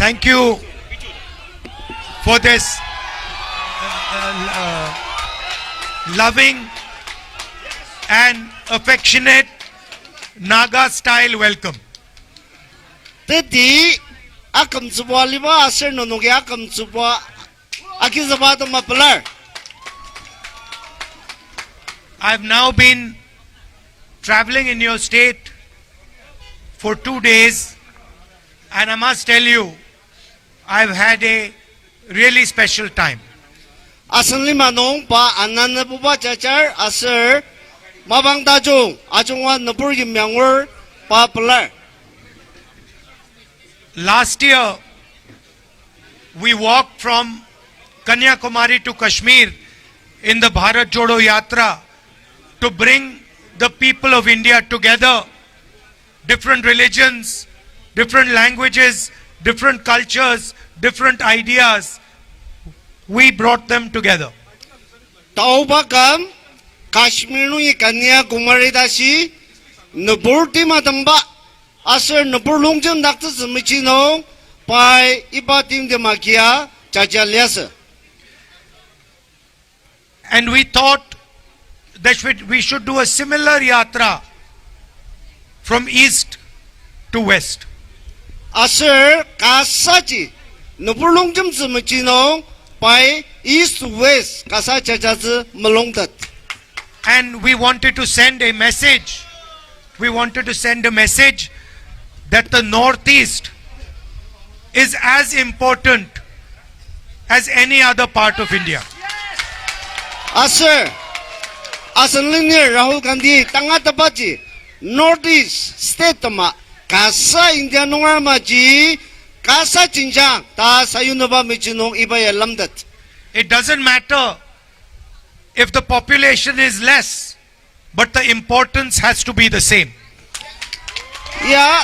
Thank you for this loving and affectionate Naga style welcome. Tadi akam subwa liba asir nonogi akam subwa akizaba to mapelar. I've now been traveling in your state for 2 days, and I must tell you, I've had a really special time. Asan lima nong pa anan na buba chachar asir mabang dajong ajongwa napur yimyangwer pa pelar. Last year, we walked from Kanyakumari to Kashmir in the Bharat Jodo Yatra to bring the people of India together, different religions, different languages, different cultures, different ideas. We brought them together. Taubakam Kashmir nu Kanyakumari dashi napur ti matamba asir napur longjam dakta samichino pai ibatim de makia chachaliasa. And we thought that we should do a similar yatra from east to west. Asir kasaji napur longjam samichino pai east to west kasa chachazi malongdat. And we wanted to send a message. We wanted to send a message that the Northeast is as important as any other part of India. Asir, asanlinir Rahul Gandhi tanga tapaji Northeast state ma kasa India nungar maji kasa cinjang ta sayunaba michinong iba lamdat. It doesn't matter if the population is less, but the importance has to be the same. Ya,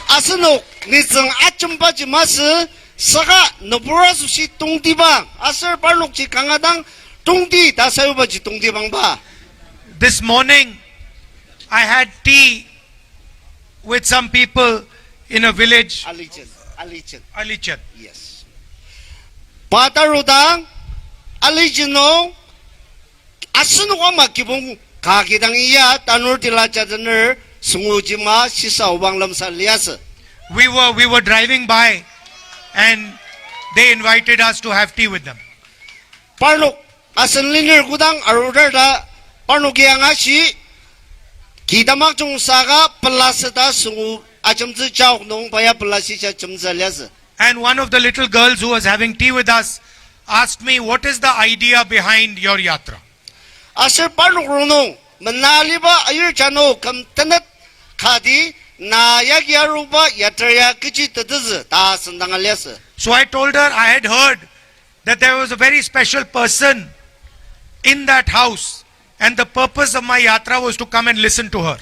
asano nizang achumpaji mas saka nabura sushi tungdibang asir parnokji kangadang tungdi ta sayubaji tungdibang ba. This morning, I had tea with some people in a village, Alichan. Yes. Patarudang Alijino Asunuwa makibong kakidang iya tanur tilachaner sungujima sisa ubang lamsa liasa. We were driving by and they invited us to have tea with them. Parnok asanliner gudang arudar parnok yang ashi kidamak chung saga pelasata sungu achamzi chau nong paya pelasisha chamza liasa. And one of the little girls who was having tea with us asked me, what is the idea behind your yatra? Asir parnok runong menaliba ayur chano kam tenat khadi na yagyaruba yatraya kichi tadz ta sandanga liasa. So I told her I had heard that there was a very special person in that house and the purpose of my yatra was to come and listen to her.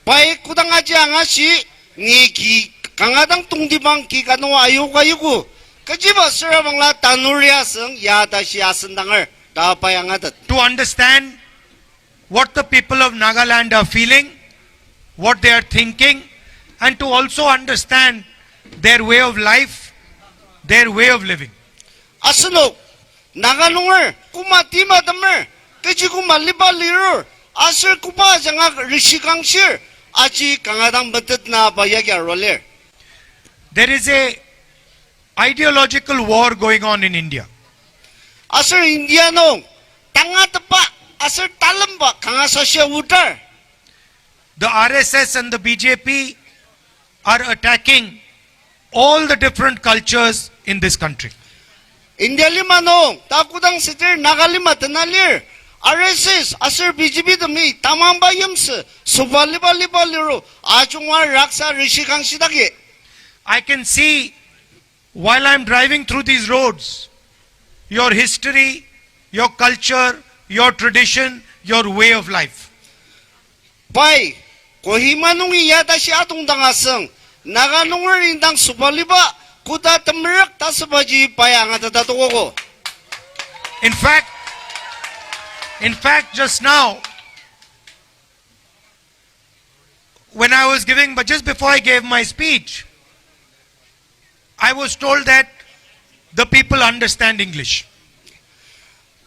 Pai kudang aja angasi ni ki kangadang tungdibang ki kanu ayu kayuku kajiba sira bangla tanuria seng ya da sia sendangar da payangadat. To understand what the people of Nagaland are feeling, what they are thinking, and to also understand their way of life, their way of living. Asano nagalungar kumati madamer kaji kumaliba lirur asir kupa janga rishikangsir aji kangadang batet na bayagya roller. There is a ideological war going on in India. Asir India no tanga tepa asir talamba kangasasya utar. The RSS and the BJP are attacking all the different cultures in this country. India lima no takudang sitir nagalima tenalir RSS asir BJP demi tamamba yams subaliba liba liru ajungwa raksa rishikang sidagi. I can see while I'm driving through these roads, your history, your culture, your tradition, your way of life. Pai kohima nungi yata si atung dangaseng naga nungar indang subaliba kuda temerak tasabaji payanga tatatuko. In fact, just now, when I was giving, but just before I gave my speech, I was told that the people understand English.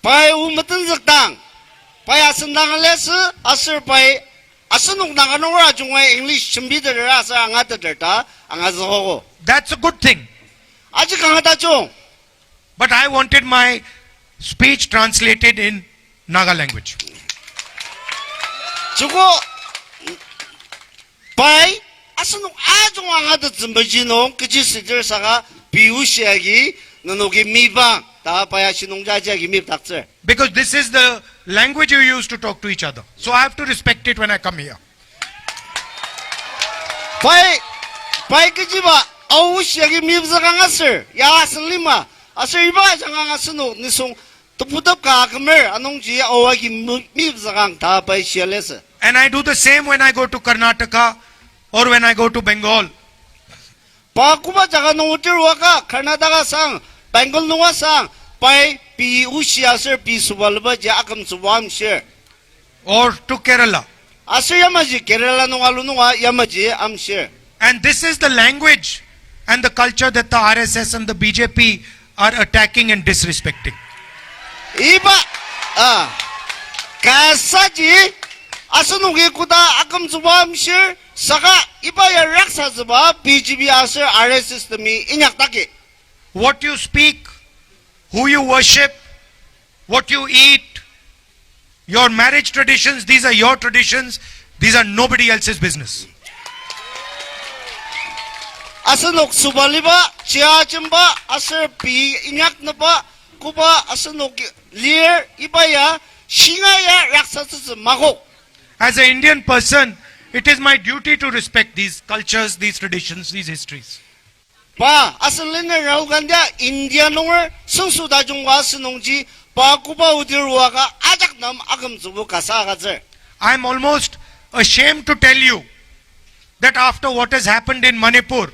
pai umatan zakdang pai asendang les asir pai asenuk nanganora jungwa English chimbi de asa angata derta angazo. That's a good thing. 아직 강하다 좀. But I wanted my speech translated in Naga language. 저거 pai asenuk 아중 angata 즈mb지노 그지 시절사가 비우시하기 너노기 미방 다 봐야 신농자지하기 밉닥들. Because this is the language you use to talk to each other. So I have to respect it when I come here. pai 그지 봐 아우시하기 밉사강았을 야 슬리마 아슬 이봐 장강았으노 니송 또 부답가 그mer 안농지 아우하기 밉사강 다 pai 시알레스. And I do the same when I go to Karnataka or when I go to Bengal. 바꾸바 자가 농어들와가 카나다가상 뱅글 농아상 pai 비우시아슬 비수발바지 아금수밤시 Or to Kerala. 아슬 야마지 케랄라 농알루 농아 야마지 암시. And this is the language and the culture that the RSS and the BJP are attacking and disrespecting. 이바 가사지 아스누게 구다 아금수밤시 사가 이바야 락사즈바 BJP 아슬 RSS 미 인약다기. What you speak, who you worship, what you eat, your marriage traditions, these are your traditions. These are nobody else's business. 아스녹 수발리바 지아쯤바 아슬 비 인약나바 구바 아스녹 리얼 이바야 싱아야 락사즈 마고. As an Indian person, it is my duty to respect these cultures, these traditions, these histories. 바 아슬리네 라후 간디 인디아 농을 성수다중과 스농지 바구바 우디르와가 아작남 아금주부 가사가즈. I'm almost ashamed to tell you that after what has happened in Manipur,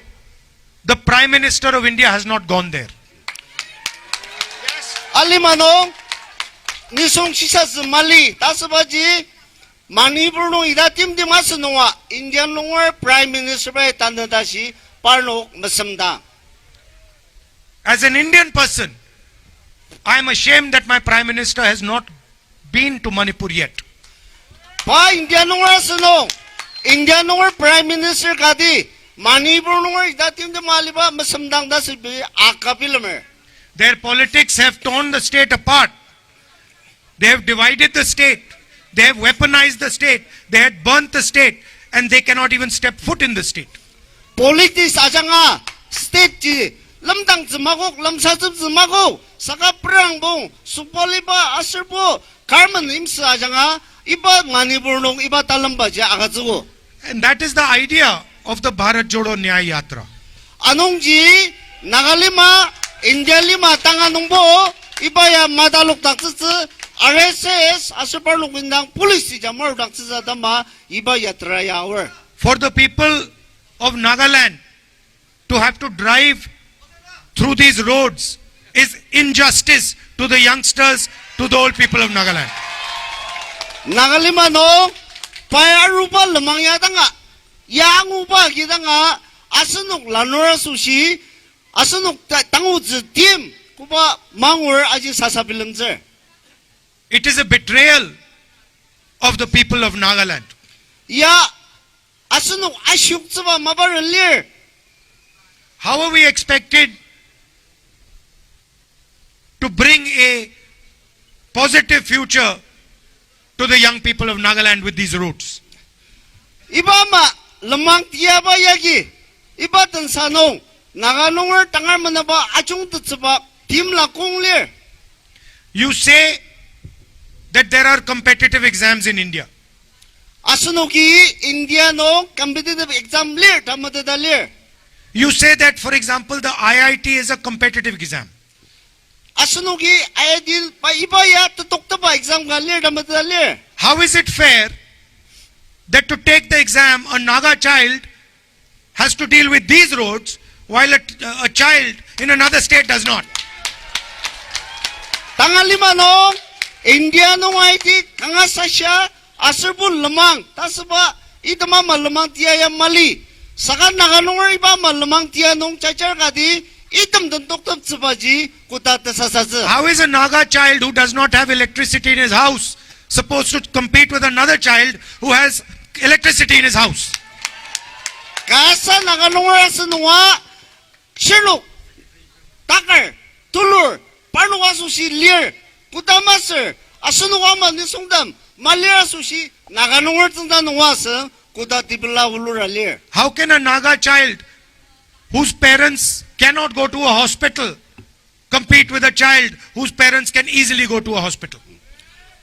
the Prime Minister of India has not gone there. 알리마노 니송 시사스 말리 다스바지 마니불농 이다 팀팀하스 농아 인디아 농을 프라임 미니스터에 단다시 발록 맞습니다. As an Indian person, I am ashamed that my Prime Minister has not been to Manipur yet. 바 인디아 농을 스농 인디아 농을 프라임 미니스터 가디 마니불농을 이다 팀팀 말리바 맞습니다. 다스비 아까빌르메. Their politics have torn the state apart. They have divided the state. They have weaponized the state. They had burnt the state. And they cannot even step foot in the state. 폴리티스 아장아 스테이지 럼당즈마고 럼사즈마고 사가 프랑봉 수폴리바 아슬보 갈만 임스 아장아 이바 마니불농 이바 달람바지 아가즈고. And that is the idea of the Bharat Jodo Nyaya Yatra. 아농지 나갈리마 인디알리마 땅아농보 이바야 마달록 닥스스 RSS 아스팔록빈당 폴리시자 머닥스자다마 이바 야트라야워. For the people of Nagaland to have to drive through these roads is injustice to the youngsters, to the old people of Nagaland. 나갈리마노 바야루바 르망야당아 양우바 기당아 아스녹 라노라수시 아스녹 땅우즈 팀 구바 망월 아지 사사빌름즈. It is a betrayal of the people of Nagaland. 야 아스녹 아시옥즈바 마바를리. How are we expected to bring a positive future to the young people of Nagaland with these routes? 이바마 르망 티야바 야기 이바든 사농 나가농을 땅을 만나봐 아중뜨츠바 팀라 공리. You say that there are competitive exams in India. 아스녹이 인디아노 컴피티티브 exam 리 담마데달리. You say that, for example, the IIT is a competitive exam. 아스녹이 아이딜 이바야 똑똑바 exam 갈리 담마데달리. How is it fair that to take the exam, a Naga child has to deal with these roads while a child in another state does not? 당알리마노 인디아노 아이디 강아사샤 아슬불 르망 다스바 이드마마 르망 티야야 말리 saka naganungar iba malamang tianong chachar kadi itam dan doktor tsubaji kuta tasasaz. How is a Naga child who does not have electricity in his house supposed to compete with another child who has electricity in his house? Kasa naganungar asanwa shiluk takar tulur parnuwa susi lir kudamasir asanwa man nisungdam malira susi naganungar tanda nuwasa kuda tibla ulura lir. How can a Naga child whose parents cannot go to a hospital compete with a child whose parents can easily go to a hospital?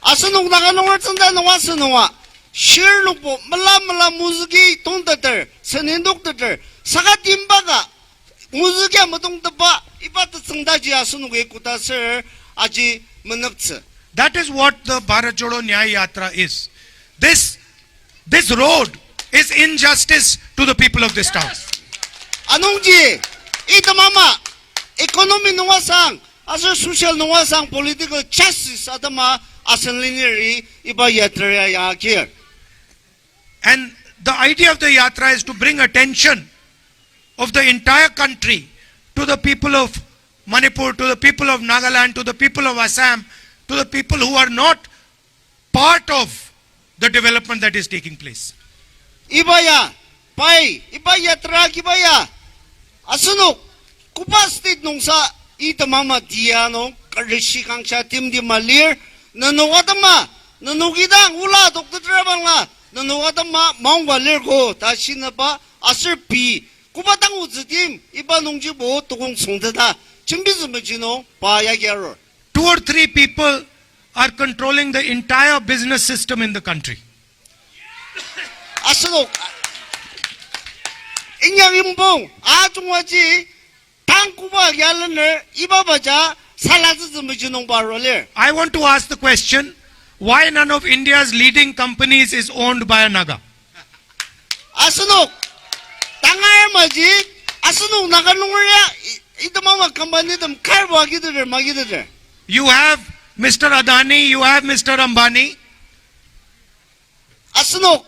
Asanung naganungar tanda nuwasa nuwa shirluk po mala muziki tongtater senindoktater saka timbaga muziki amatongtapa iba tatsangdaji asanugay kuta sir aji manakts. That is what the Bharat Jodo Nyaya Yatra is. This road is injustice to the people of this town. Anongji ita mama economy nuwasang asa social nuwasang political justice adama asanliniri iba yatra yakir. And the idea of the yatra is to bring attention of the entire country to the people of Manipur, to the people of Nagaland, to the people of Assam, to the people who are not part of the development that is taking place. Ibaya pai iba yatra kibaya asunok kupa state nung sa ita mama diano karishi kangsha tim di malir nanukatama nanukidang ula doktor trabang nanukatama maungwa lirko tasina ba asir pi kupa tang uzitim iba nungji bo tukong songtada chimbizumajino pa yagyaro. 2 or 3 people are controlling the entire business system in the country. Asunok inyang imbong ajungwaji tangkuba yalaner ibabaja salazumajino baroler. I want to ask the question, why none of India's leading companies is owned by a Naga? Asunok tangar maji asunok naganungya ita mama company dam karwa gider magider. You have Mr. Adani, you have Mr. Ambani. Asunok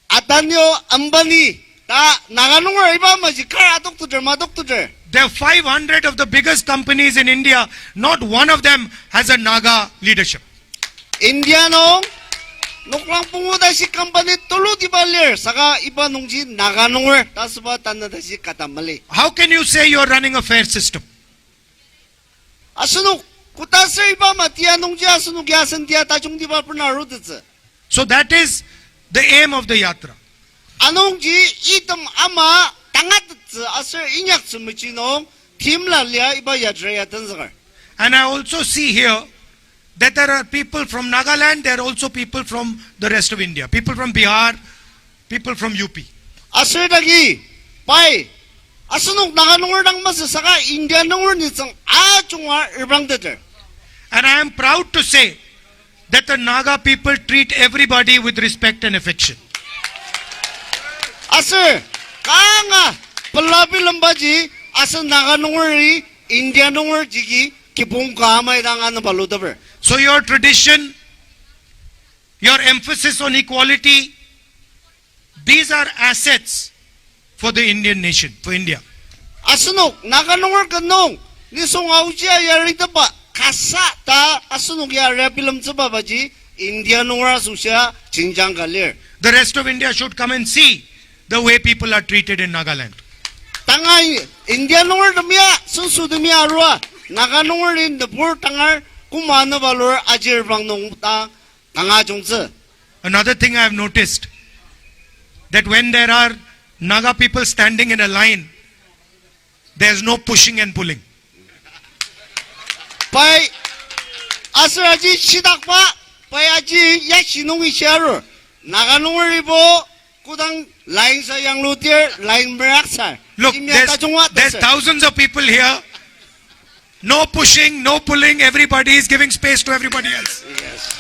Adanyo Ambani ta naganungya iba maji kar adoktuder madoktuder. There are 500 of the biggest companies in India. Not one of them has a Naga leadership. Indiano nuklang punguda si company tulu di balir saka iba nungji naganungya tasba tanada si katamali. How can you say you are running a fair system? Asunok kutasir iba matia nungji asunok yasan dia tajung di balpuna rudetse. So that is the aim of the yatra. Anongji itam ama tangat asir inyak sumichinong timla lia iba yadreya tanzagar. And I also see here that there are people from Nagaland, there are also people from the rest of India. People from Bihar, people from UP. Asir dagi pai asunok naganungor dang masa saka India nungor nitsang achungwa irbang deter. And I am proud to say that the Naga people treat everybody with respect and affection. Asir kanga pelabi lembaji asir naganungori India nungor jigi kipung kamay dangan baludaber. So your tradition, your emphasis on equality, these are assets for the Indian nation, for India. Asunok naganungor kanong nisong aujia yarita pa kasa ta asunok ya bilam baji India nungora susya chinjang galir. The rest of India should come and see the way people are treated in Nagaland. Tangay India nungor damya susu damya arwa naganungor in the poor tangar kumana valor ajir bang nung ta tanga jongse. Another thing I have noticed, that when there are Naga people standing in a line, there is no pushing and pulling. Pai asraji shidakpa pai aji yashinung isharu naganungor ibo kudang line sa yang lutier line beraksa. Look, there's thousands of people here. No pushing, no pulling, everybody is giving space to everybody else. Yes.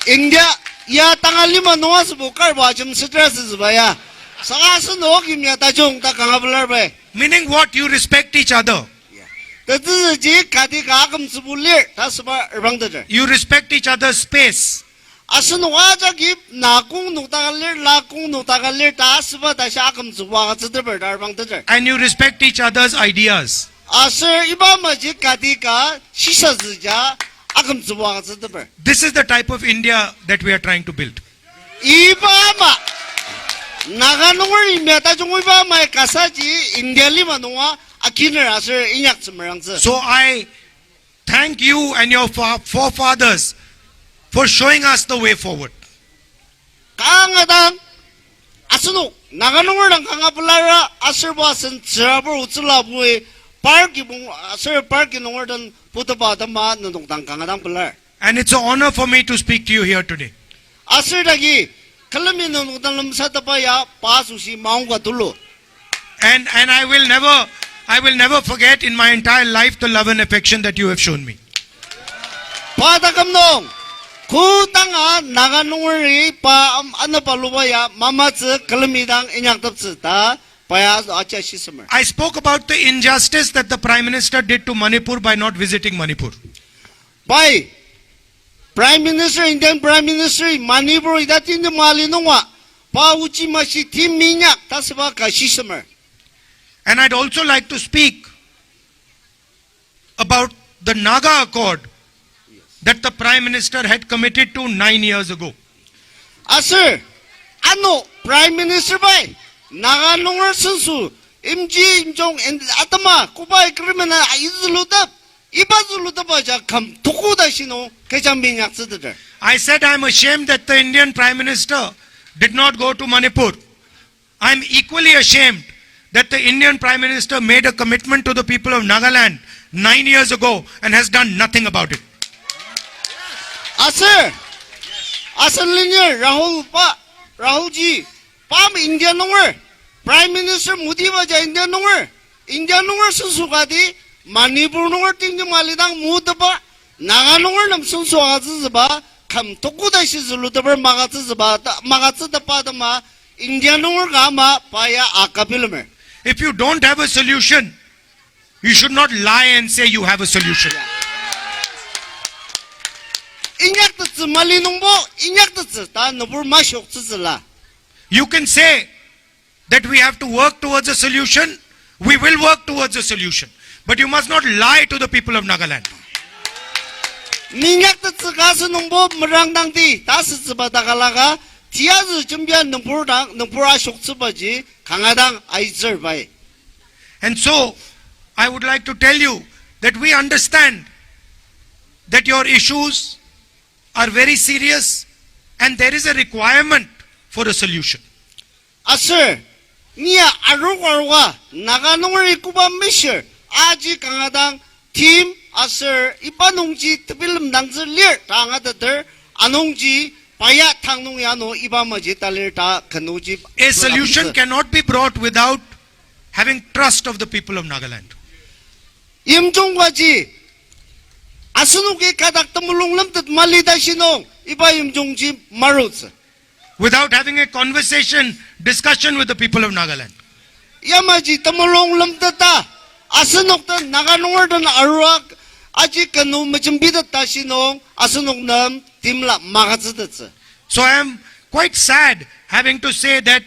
India ya tangalima noas bukar bajum stress zbaya. Sagasu no kimya tajung ta kangablar bay. Meaning what? You respect each other. Ji kati kagam subulir tasba erbang dajar. You respect each other's space. asunu wajagi nakung nutagalir lakung nutagalir tasba dasha akam zuwa zdeber darbang der. And you respect each other's ideas. Asir iba maji kadika shisha zja akam zuwa zdeber. This is the type of India that we are trying to build. Iba ma naganungor imeta jung iba ma kasaji India lima nuwa akiner asir inyak zmerangz. So I thank you and your forefathers for showing us the way forward. Kangadang asunu naganungor lang kangapulara asir basen zrabur utzulabui parki bung asir parki nungor dan putaba dama nung tang kangadang pular. And it's an honor for me to speak to you here today. Asir dagi kalami nung tang lamsatapa ya pasusi maungga dulu. And I will never forget in my entire life the love and affection that you have shown me. Padakamnong kutanga naganungori pa ano palubaya mamatse kalamidang inyaktabse ta paya acha shismer. I spoke about the injustice that the Prime Minister did to Manipur by not visiting Manipur. By Prime Minister, Indian Prime Minister, Manipur idatin de malinungwa pa uchi mashi tim minyak tasba ka shismer. And I'd also like to speak about the Naga Accord that the Prime Minister had committed to 9 years ago. Asir, ano Prime Minister bay naganungor sensu imji imjong atama kubay krimena izuludap ibazuludap aja kam tukuda shino kejambinya tseder. I said I'm ashamed that the Indian Prime Minister did not go to Manipur. I'm equally ashamed that the Indian Prime Minister made a commitment to the people of Nagaland 9 years ago and has done nothing about it. Asir, Asalinya Rahul ji, Pam India nungwer, Prime Minister Modi baja India nungwer susukadi, Manipur nungwer tinggi malidang mudaba, Naga nungwer nam susuagazba, kam tokuda shizuludaber magatsa ma India nungwer gama paya akapilumer. If you don't have a solution, you should not lie and say you have a solution. You can say that we have to work towards a solution. We will work towards a solution. But you must not lie to the people of Nagaland. And so, I would like to tell you that we understand that your issues are very serious and there is a requirement for a solution. Asir, niya arugwarwa naganungri kuba misher aji kangadang team asir ipanungji tebilam dangzir lir tangadader anungji paya tangnung yano ibamaji talir ta kanuji. A solution cannot be brought without having trust of the people of Nagaland. Imjongwaji asunuki kadak tamulung lamtat malida sinong iba imjongji marutsa. Without having a discussion with the people of Nagaland. Yamaji tamulong lamtata asunok ta naganungor dan aruak aji kanu majimbida ta sinong asunok nam timla magatsa. So I am quite sad having to say that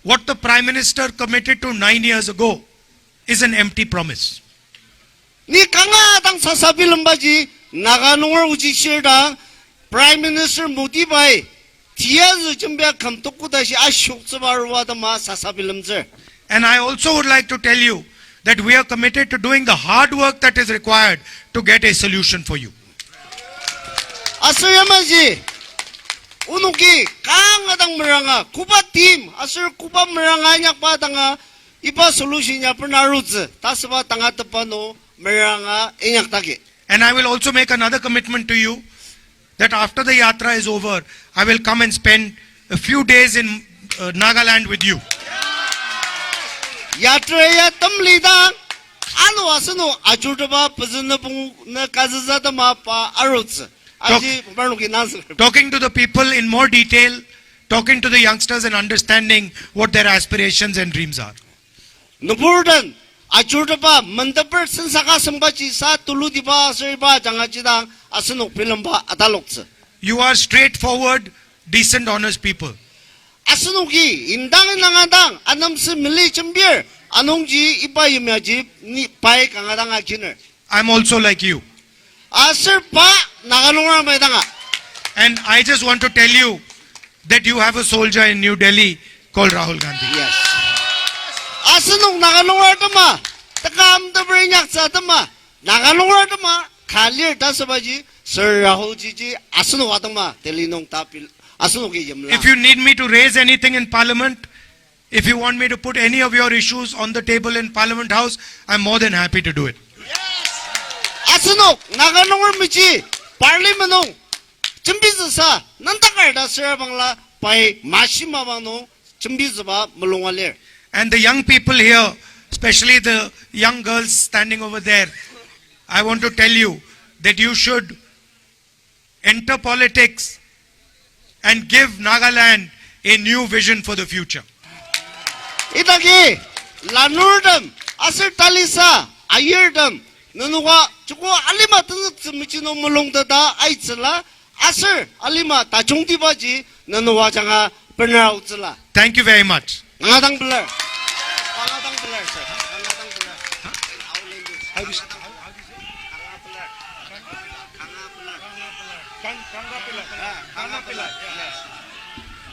what the Prime Minister committed to 9 years ago is an empty promise. Ni kangadang sasabilang baji naganungor uji shirda Prime Minister Modi bai tiyazu jambya kamtokudashi ashok tsabarwada ma sasabilamzer. And I also would like to tell you that we are committed to doing the hard work that is required to get a solution for you. Asayamaji unuki kangadang meranga kuba team asur kuba meranga nyak padanga iba solution nya pernarutze tasba tangatapano meranga inyak taki. And I will also make another commitment to you that after the yatra is over, I will come and spend a few days in Nagaland with you. Yatra ya tamlida anu asunu ajudaba pazunapung na kazazada mapa arutze. Talking to the people in more detail, talking to the youngsters and understanding what their aspirations and dreams are. Nuburdan ajudaba mandapur sensaka sambachi sa tuludiba seriba jangajidang asunuk pilamba atalokse. You are straightforward, decent, honest people. Asunugi indang nangadang anam se mili chambir anongji ipa yumyaji ni pai kangadang akiner. I'm also like you. Asir pa nagalungar maidanga. And I just want to tell you that you have a soldier in New Delhi called Rahul Gandhi. Yes. Asunong nagalungar tama. Takam da brinyak sa tama. Nagalungar tama. Kalir dasabaji Sir Rahul Ji asunong atama telinong tapil. If you need me to raise anything in Parliament, if you want me to put any of your issues on the table in Parliament House, I'm more than happy to do it. Asunok nagalungar michi Parliament Chimbizasa Nantakarda Serabangla by Mashima Bano Chimbizaba Mulungaler. And the young people here, especially the young girls standing over there, I want to tell you that you should enter politics and give Nagaland a new vision for the future. Itagi Lanurdam Asir Talisa Ayerdam Nunuwa Chuko Alima Michino Mulungda Aitzela Asir Alima Tachungti Baji Nanuwa Changa Penautzela. Thank you very much. Nangadang Blur.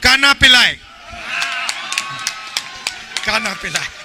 Kana Pillai. Kana Pillai.